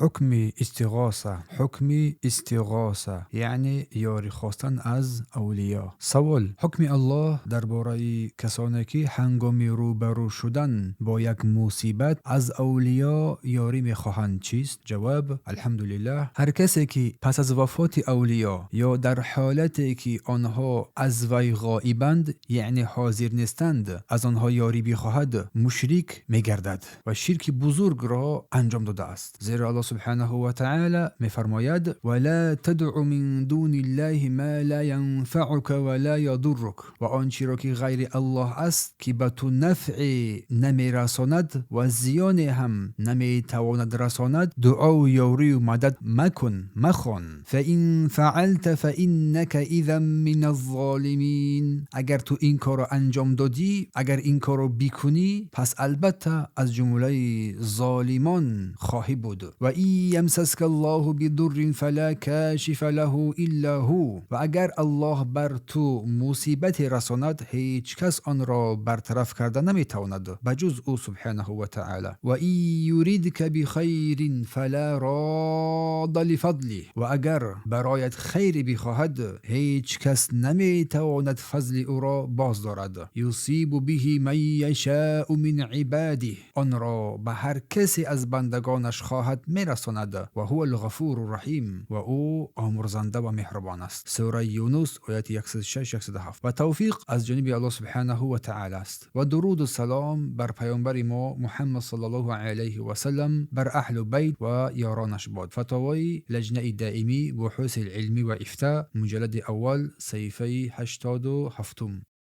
حکم استغاثه، حکم استغاثه یعنی یاری خواستن از اولیا. سوال: حکم الله درباره کسانی که هنگام روبرو شدن با یک مصیبت از اولیا یاری میخواهند چیست؟ جواب: الحمدلله، هر کسی که پس از وفات اولیا یا در حالتی که آنها از وی غائبند یعنی حاضر نیستند از آنها یاری بخواهد مشرک میگردد و شرک بزرگ را انجام داده است، زیرا الله سبحانه و تعالی میفرماید: ولا تدع من دون الله ما لا ينفعك ولا يضرك، و آنچه را که غیر الله است که به تو نفع نمیرساند و زیان هم نمیتواند رساند دعا و یاری و مدد مخوان. فإن فعلت فإنك اذا من الظالمین، اگر تو این کار را انجام دادی، اگر این کار را بکنی، پس البته از جمله ظالمان خواهی بود. و این یمسسک الله بضر فلا کاشف له الا هو، و اگر الله بر تو مصیبت رساند هیچ کس آن را برطرف کرده نمیتواند بجز او سبحانه و تعالی. و این یریدک بخیر فلا راد لفضله، و اگر برایت خیر بخواهد هیچ کس نمیتواند فضل او را باز دارد. یصیب به من یشاء من عباده، آن را به هر کسی از بندگانش خواهد میرساند. و هو الغفور الرحیم، و او آمرزنده و مهربان است. سوره یونس آیات 106-107. و توفیق از جانب الله سبحانه و تعالی است. و درود و سلام بر پیامبر ما محمد صلی الله علیه و سلم، بر اهل بیت و یارانش باد. فتاوی لجنه دائمی بحوث العلمی و افتاء، مجلد اول، صحیفه 87.